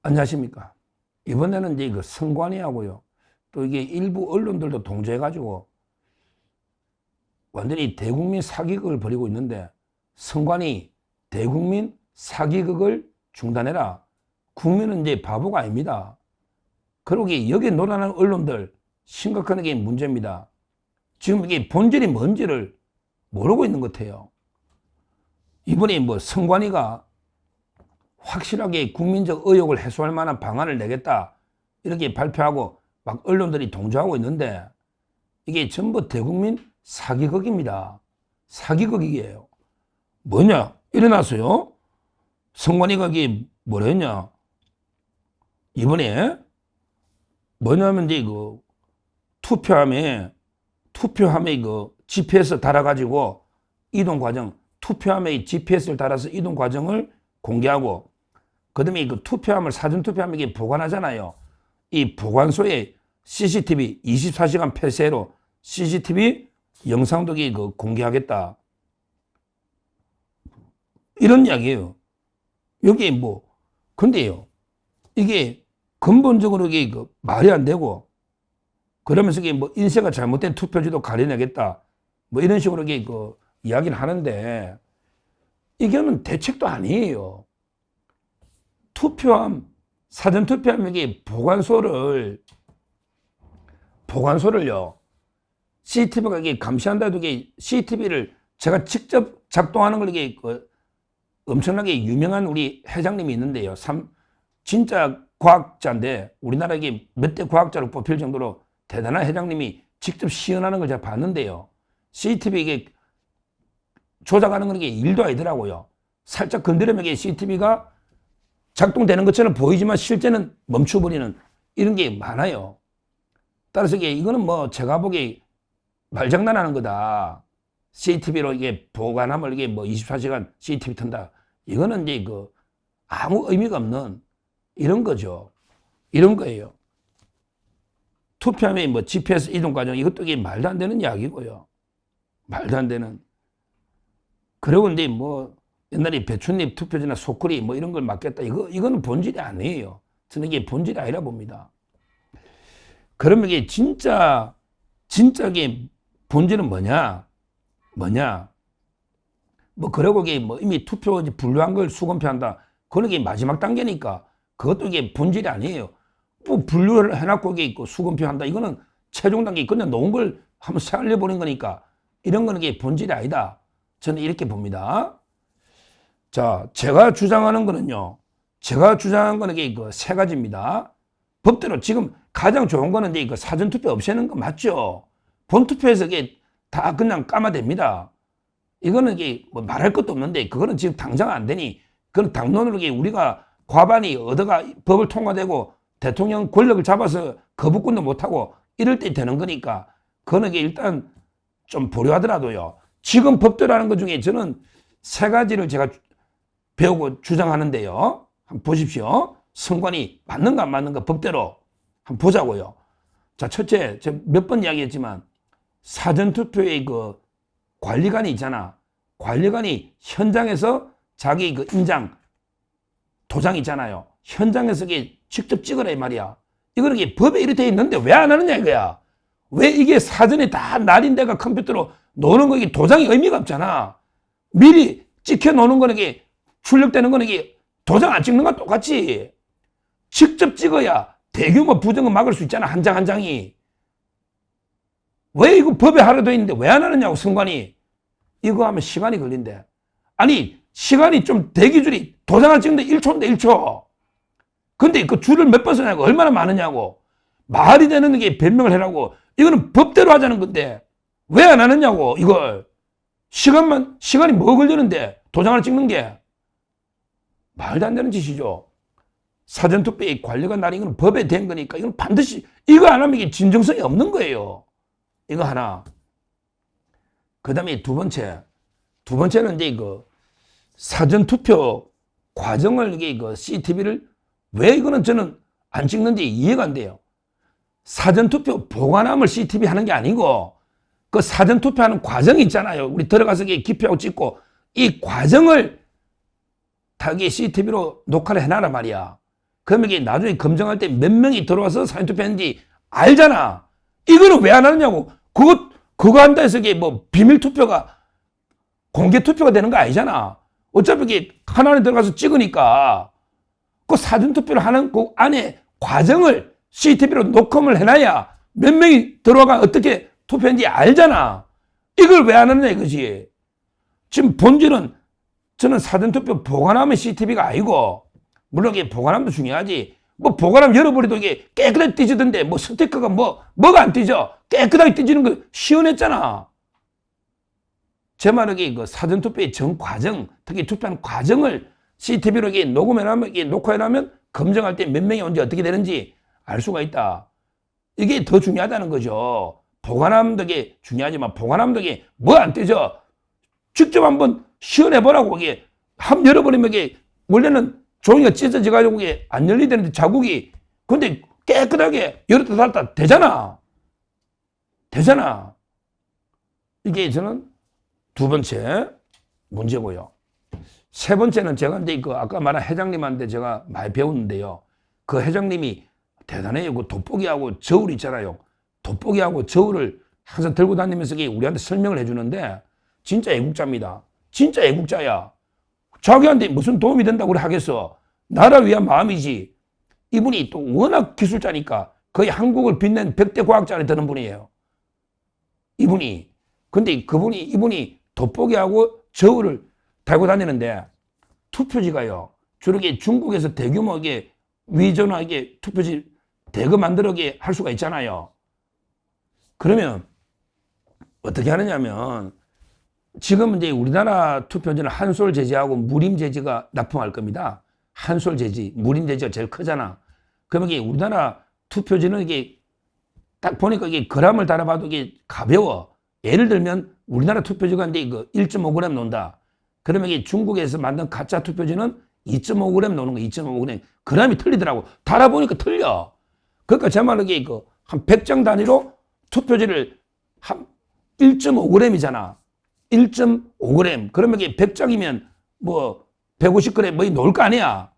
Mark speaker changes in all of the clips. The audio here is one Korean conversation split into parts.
Speaker 1: 안녕하십니까. 이번에는 이제 그 선관위하고요. 또 이게 일부 언론들도 동조해가지고 완전히 대국민 사기극을 벌이고 있는데, 선관위 대국민 사기극을 중단해라. 국민은 이제 바보가 아닙니다. 그러고 여기에 논하는 언론들 심각한 게 문제입니다. 지금 이게 본질이 뭔지를 모르고 있는 것 같아요. 이번에 뭐 선관위가 확실하게 국민적 의혹을 해소할 만한 방안을 내겠다 이렇게 발표하고 막 언론들이 동조하고 있는데, 이게 전부 대국민 사기극입니다. 사기극이에요. 뭐냐? 일어나서요. 선관위가 이게 뭐라 했냐? 이번에 뭐냐면 이제 그 투표함에 그 GPS 달아가지고 이동 과정, 투표함에 GPS를 달아서 이동 과정을 공개하고, 그 다음에 그 투표함을, 사전 투표함에 보관하잖아요. 이 보관소에 CCTV 24시간 폐쇄로 CCTV 영상도 그 공개하겠다. 이런 이야기예요. 여기 뭐, 근데요, 이게 근본적으로 이게 그 말이 안 되고, 그러면서 이게 뭐 인쇄가 잘못된 투표지도 가려내겠다. 뭐 이런 식으로 이게 그 이야기를 하는데, 이거는 대책도 아니에요. 투표함, 사전 투표함에 보관소를요, CCTV가 이게 감시한다 해도 이게 CCTV를 제가 직접 작동하는 걸 이게 그 엄청나게 유명한 우리 회장님이 있는데요. 진짜 과학자인데, 우리나라 이게 몇 대 과학자로 뽑힐 정도로 대단한 회장님이 직접 시연하는 걸 제가 봤는데요. CCTV 이게 조작하는 건 이게 일도 아니더라고요. 살짝 건드리면 이게 CCTV가 작동되는 것처럼 보이지만 실제는 멈춰버리는 이런 게 많아요. 따라서 이거는 뭐 제가 보기에 말장난하는 거다. CCTV로 이게 보관함을 이게 뭐 24시간 CCTV 튼다. 이거는 이제 그 아무 의미가 없는 이런 거죠. 이런 거예요. 투표함에 뭐 GPS 이동 과정, 이것도 이게 말도 안 되는 이야기고요. 말도 안 되는. 그리고 이제 뭐 옛날에 배춧잎 투표지나 소쿠리 뭐 이런 걸 맡겠다. 이거는 본질이 아니에요. 저는 이게 본질이 아니라 봅니다. 그러면 이게 진짜 이게 본질은 뭐냐? 뭐 그러고 이게 뭐 이미 투표지 분류한 걸 수검표한다. 그건 이게 마지막 단계니까 그것도 이게 본질이 아니에요. 뭐 분류를 해놨고 이게 있고 수검표한다. 이거는 최종 단계 그냥 놓은 걸 한번 살려보는 거니까 이런 거는 이게 본질이 아니다. 저는 이렇게 봅니다. 자, 제가 주장하는 거는요. 제가 주장한 거는 이게 그 세 가지입니다. 법대로 지금 가장 좋은 거는 이제 그 사전투표 없애는 거 맞죠? 본투표에서 이게 다 그냥 까마댑니다. 이거는 이게 뭐 말할 것도 없는데, 그거는 지금 당장 안 되니, 그건 당론으로 이게 우리가 과반이 얻어가 법을 통과되고 대통령 권력을 잡아서 거부권도 못하고 이럴 때 되는 거니까, 그거는 이게 일단 좀 보류하더라도요. 지금 법대로 하는 것 중에 저는 세 가지를 제가 배우고 주장하는데요. 한번 보십시오. 선관위 맞는가 안 맞는가 법대로 한번 보자고요. 자, 첫째, 제가 몇 번 이야기했지만 사전투표의 그 관리관이 있잖아. 관리관이 현장에서 자기 그 인장 도장 있잖아요. 현장에서 이게 직접 찍으라 이 말이야. 이거는 이게 법에 이렇게 돼 있는데 왜 안 하느냐 이거야. 왜 이게 사전에 다 날인대가 컴퓨터로 노는 거, 이게 도장이 의미가 없잖아. 미리 찍혀 노는 거는 이게 출력되는 거는 이게 도장 안 찍는 거랑 똑같이 직접 찍어야 대규모 부정은 막을 수 있잖아. 한 장 한 장이. 왜 이거 법에 하려 돼 있는데 왜 안 하느냐고, 선관위. 이거 하면 시간이 걸린대. 아니, 시간이 좀 대기줄이 도장을 찍는데 1초인데 1초. 근데 그 줄을 몇 번 쓰냐고, 얼마나 많으냐고. 말이 되는 게 변명을 해라고. 이거는 법대로 하자는 건데 왜 안 하느냐고, 이걸. 시간이 뭐 걸리는데 도장을 찍는 게. 말도 안 되는 짓이죠. 사전투표의 관리관 날인 건 법에 된 거니까 이건 반드시, 이거 안 하면 이게 진정성이 없는 거예요. 이거 하나. 그 다음에 두 번째는 이제 그 사전투표 과정을 이게 그 CCTV를 왜 이거는 저는 안 찍는지 이해가 안 돼요. 사전투표 보관함을 CCTV 하는 게 아니고 그 사전투표하는 과정이 있잖아요. 우리 들어가서 기표하고 찍고 이 과정을 다 CCTV로 녹화를 해놔라 말이야. 그러면 이게 나중에 검증할 때 몇 명이 들어와서 사전투표했는지 알잖아. 이거는 왜 안 하느냐고. 그거 한다 해서 이게 뭐 비밀 투표가 공개 투표가 되는 거 아니잖아. 어차피 이게 하나에 들어가서 찍으니까 그 사전투표를 하는 그 안에 과정을 CCTV로 녹음을 해놔야 몇 명이 들어가 어떻게 투표했는지 알잖아. 이걸 왜 안 하느냐 이거지. 지금 본질은 저는 사전투표 보관하면 CCTV가 아니고, 물론 이게 보관함도 중요하지. 뭐 보관함 열어버려도 이게 깨끗하게 띄지던데 뭐 스티커가 뭐가 안 띄져. 깨끗하게 띄지는 거 시원했잖아. 제 말은 그 사전투표의 전 과정, 특히 투표하는 과정을 CCTV로 이게 녹음해놓으면, 이게 녹화해놓으면 검증할 때 몇 명이 언제 어떻게 되는지 알 수가 있다. 이게 더 중요하다는 거죠. 보관함도 이게 중요하지만 보관함도 이게 뭐 안 띄져. 직접 한번 시연해보라고. 이게 함 열어버리면 이게 원래는 종이가 찢어져가지고 이게 안 열리되는데 자국이, 근데 깨끗하게 열었다 닫았다 되잖아. 이게 저는 두 번째 문제고요. 세 번째는 제가 이제 그 아까 말한 회장님한테 제가 많이 배웠는데요. 그 회장님이 대단해요. 그 돋보기하고 저울 있잖아요. 돋보기하고 저울을 항상 들고 다니면서 우리한테 설명을 해주는데 진짜 애국자입니다. 진짜 애국자야. 자기한테 무슨 도움이 된다고 그래 하겠어. 나라를 위한 마음이지. 이분이 또 워낙 기술자니까 거의 한국을 빛낸 100대 과학자 안에 드는 분이에요. 이분이. 근데 이분이 돋보기하고 저울을 달고 다니는데 투표지가요. 저렇게 중국에서 대규모하게 위전하게 투표지 대거 만들게 할 수가 있잖아요. 그러면 어떻게 하느냐면 지금 이제 우리나라 투표지는 한솔 제지하고 무림 제지가 납품할 겁니다. 한솔 제지, 무림 제지가 제일 크잖아. 그러면 이게 우리나라 투표지는 이게 딱 보니까 이게 그램을 달아봐도 이게 가벼워. 예를 들면 우리나라 투표지가 이제 이거 1.5g 논다. 그러면 이게 중국에서 만든 가짜 투표지는 2.5g 노는 거, 2.5g. 그램이 틀리더라고. 달아보니까 틀려. 그러니까 제 말은 이게 한 100장 단위로 투표지를 한 1.5g이잖아. 1.5g. 그러면 이게 100장이면 뭐 150g 뭐 놓을 거 아니야.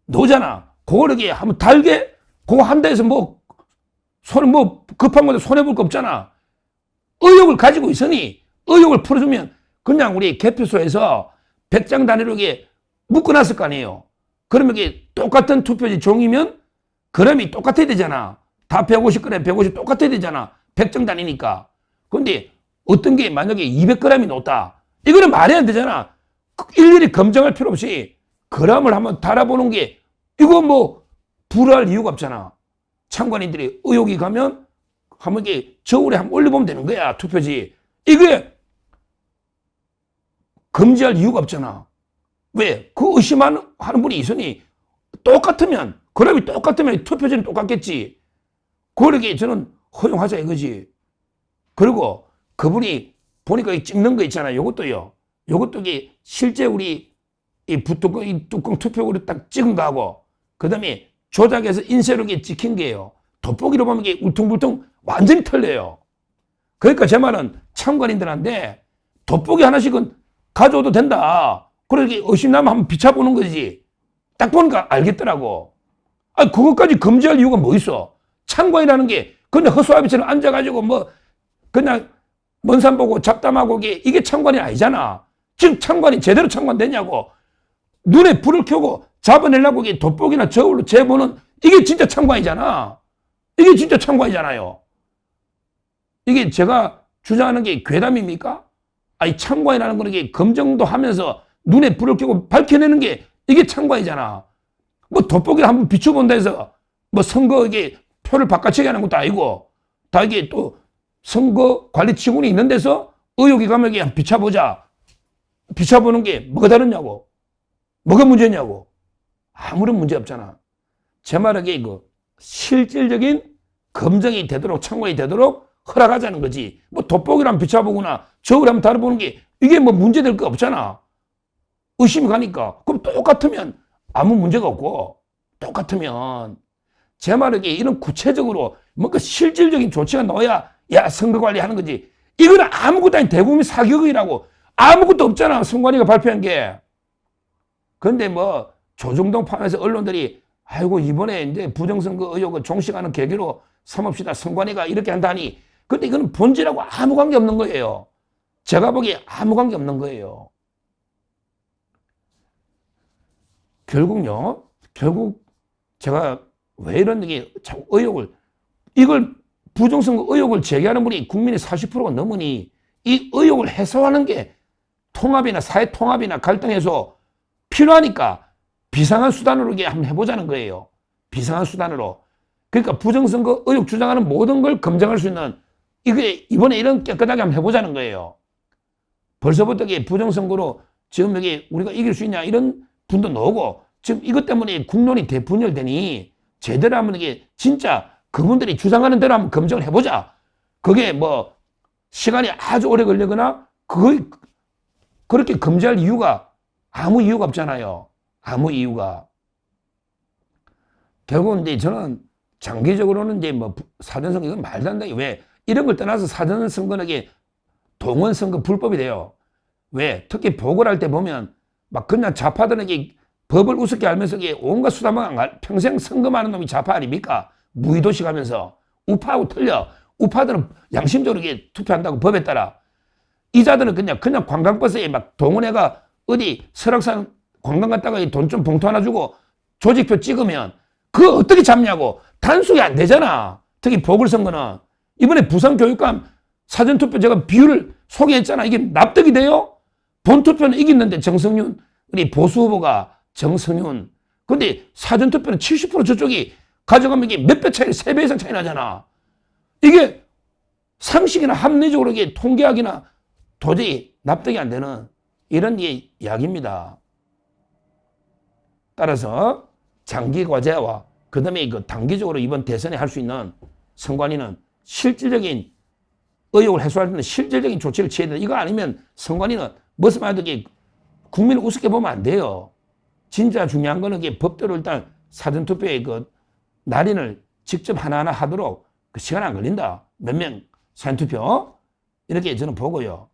Speaker 1: 놓잖아. 그걸 이게 한번 달게, 그거 한다 해서 급한 것도 손해볼 거 없잖아. 의욕을 가지고 있으니 의욕을 풀어주면 그냥 우리 개표소에서 100장 단위로 이게 묶어놨을 거 아니에요. 그러면 이게 똑같은 투표지 종이면 그램이 똑같아야 되잖아. 다 150g, 150 똑같아야 되잖아. 100장 단위니까. 근데 어떤 게 만약에 200g이 높다. 이거는 말이 안 되잖아. 일일이 검증할 필요 없이 그램을 한번 달아보는 게 이거 뭐 불할 이유가 없잖아. 참관인들이 의혹이 가면 한번 이게 저울에 한번 올려보면 되는 거야. 투표지. 이게 금지할 이유가 없잖아. 왜? 그 의심하는 분이 있으니 똑같으면, 그램이 똑같으면 투표지는 똑같겠지. 그러게 저는 허용하자 이거지. 그리고 그분이 보니까 찍는 거 있잖아요. 요것도요. 요것도 이게 실제 우리 이 뚜껑 투표구를 딱 찍은 거하고, 그 다음에 조작해서 인쇄로 이게 찍힌 게요. 돋보기로 보면 이게 울퉁불퉁 완전히 틀려요. 그러니까 제 말은 참관인들한테 돋보기 하나씩은 가져오도 된다. 그러게 의심나면 한번 비춰보는 거지. 딱 보니까 알겠더라고. 아, 그것까지 금지할 이유가 뭐 있어? 참관이라는 게 그냥 허수아비처럼 앉아가지고 그냥 먼 산 보고 잡담하고 이게 참관이 아니잖아. 지금 참관이 제대로 참관되냐고. 눈에 불을 켜고 잡아내려고 이게 돋보기나 저울로 재보는 이게 진짜 참관이잖아. 이게 진짜 참관이잖아요. 이게 제가 주장하는 게 괴담입니까? 아니, 참관이라는 건 이게 검증도 하면서 눈에 불을 켜고 밝혀내는 게 이게 참관이잖아. 뭐 돋보기를 한번 비춰본다 해서 뭐 선거 이게 표를 바꿔치기 하는 것도 아니고, 다 이게 또 선거 관리 직원이 있는 데서 의혹이 가면 이게 비춰보자. 비춰보는 게 뭐가 다르냐고. 뭐가 문제냐고. 아무런 문제 없잖아. 제 말은 이게 실질적인 검증이 되도록, 참관이 되도록 허락하자는 거지. 뭐 돋보기를 한번 비춰보거나 저울 한번 달아보는 게 이게 뭐 문제될 거 없잖아. 의심이 가니까. 그럼 똑같으면 아무 문제가 없고, 똑같으면. 제 말은 이런 구체적으로 뭔가 실질적인 조치가 나와야 선거 관리하는 거지. 이거는 아무것도 아닌 대국민 사격이라고. 아무것도 없잖아. 선관위가 발표한 게. 근데 뭐 조중동 포함해서 언론들이 아이고 이번에 이제 부정선거 의혹을 종식하는 계기로 삼읍시다. 선관위가 이렇게 한다니. 근데 이거는 본질하고 아무 관계 없는 거예요. 제가 보기에 아무 관계 없는 거예요. 결국 제가 왜 이런 게 자꾸 이걸 부정선거 의혹을 제기하는 분이 국민의 40%가 넘으니 이 의혹을 해소하는 게 통합이나 사회 통합이나 갈등 해소 필요하니까 비상한 수단으로 이게 한번 해보자는 거예요. 비상한 수단으로. 그러니까 부정선거 의혹 주장하는 모든 걸 검증할 수 있는 이게 이번에 이런 깨끗하게 한번 해보자는 거예요. 벌써부터 이게 부정선거로 지금 여기 우리가 이길 수 있냐 이런 분도 나오고 지금 이것 때문에 국론이 대분열되니 제대로 한번 이게 진짜 그분들이 주장하는 대로 한번 검증을 해보자. 그게 뭐 시간이 아주 오래 걸리거나 그렇게 검증할 이유가 아무 이유가 없잖아요. 아무 이유가. 결국은 이제 저는 장기적으로는 이제 뭐 사전선거 이건 말도 안 돼. 왜? 이런 걸 떠나서 사전선거는 이게 동원선거 불법이 돼요. 왜? 특히 보궐 할 때 보면 막 그냥 좌파들에게 법을 우습게 알면서 이게 온갖 수단만 평생 선거만 하는 놈이 좌파 아닙니까? 무의도식 하면서. 우파하고 틀려. 우파들은 양심적으로 이게 투표한다고 법에 따라. 이자들은 그냥 관광버스에 막 동원해가 어디 설악산 관광 갔다가 돈 좀 봉투 하나 주고 조직표 찍으면 그거 어떻게 잡냐고. 단속이 안 되잖아. 특히 보궐선거는. 이번에 부산교육감 사전투표 제가 비율을 소개했잖아. 이게 납득이 돼요? 본투표는 이겼는데 정성윤 우리 보수 후보가 정성윤. 근데 사전투표는 70% 저쪽이 가져가면 이게 몇 배 차이, 3배 이상 차이 나잖아. 이게 상식이나 합리적으로 이게 통계학이나 도저히 납득이 안 되는 이런 게 이야기입니다. 따라서 장기 과제와 그 다음에 그 단기적으로 이번 대선에 할 수 있는 선관위는 실질적인 의혹을 해소할 수 있는 실질적인 조치를 취해야 된다. 이거 아니면 선관위는 무슨 말도 국민을 우습게 보면 안 돼요. 진짜 중요한 거는 법대로 일단 사전투표의 그 날인을 직접 하나하나 하도록 그 시간 안 걸린다. 몇 명 사전투표 이렇게 저는 보고요.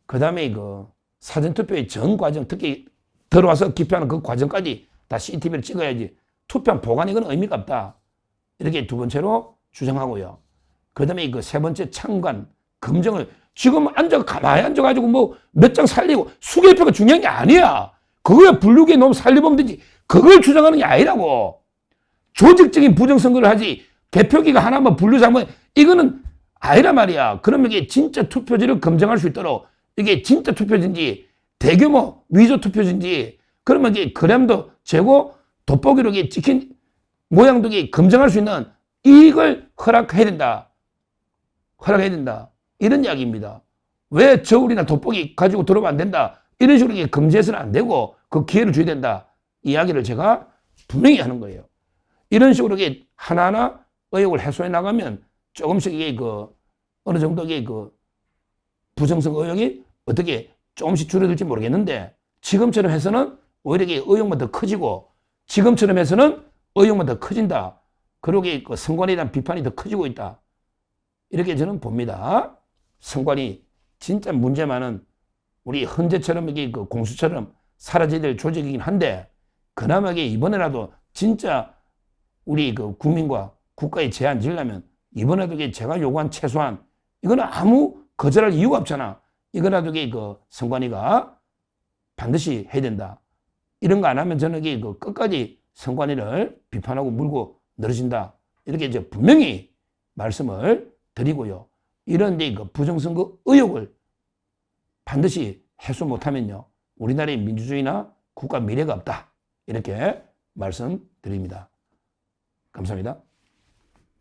Speaker 1: 그 다음에 그 사전투표의 전 과정 특히 들어와서 기표하는 그 과정까지 다 CCTV를 찍어야지 투표한 보관 이건 의미가 없다. 이렇게 두 번째로 주장하고요. 그 다음에 그 세 번째 참관 검증을 지금 가만히 앉아가지고 뭐 몇 장 살리고 수개표가 중요한 게 아니야. 그거야 분류기에 너무 살려보면 되지. 그걸 주장하는 게 아니라고. 조직적인 부정선거를 하지. 개표기가 하나만 분류자면 이거는 아니란 말이야. 그러면 이게 진짜 투표지를 검증할 수 있도록 이게 진짜 투표지인지 대규모 위조 투표지인지 그러면 이게 그램도 재고 돋보기로 이게 찍힌 모양도 이게 검증할 수 있는 이걸 허락해야 된다. 허락해야 된다. 이런 이야기입니다. 왜 저울이나 돋보기 가지고 들어오면 안 된다. 이런 식으로 이게 금지해서는 안 되고 그 기회를 줘야 된다. 이야기를 제가 분명히 하는 거예요. 이런 식으로 이게 하나하나 의혹을 해소해 나가면 조금씩 이게 그 어느 정도 이게 그 부정선거 의혹이 어떻게 조금씩 줄어들지 모르겠는데 지금처럼 해서는 오히려 이게 의혹만 더 커지고 지금처럼 해서는 의혹만 더 커진다. 그러고 그 선관위에 대한 비판이 더 커지고 있다. 이렇게 저는 봅니다. 선관위 진짜 문제 많은 우리 헌재처럼 이게 그 공수처럼 사라져야 될 조직이긴 한데 그나마 이번에라도 진짜 우리 그 국민과 국가에 제한 지으려면 이번에도 제가 요구한 최소한 이거는 아무 거절할 이유가 없잖아. 이거라도 그 선관위가 반드시 해야 된다. 이런 거 안 하면 저는 그 끝까지 선관위를 비판하고 물고 늘어진다. 이렇게 이제 분명히 말씀을 드리고요. 이런 그 부정선거 의혹을 반드시 해소 못하면요. 우리나라의 민주주의나 국가 미래가 없다. 이렇게 말씀드립니다. 감사합니다.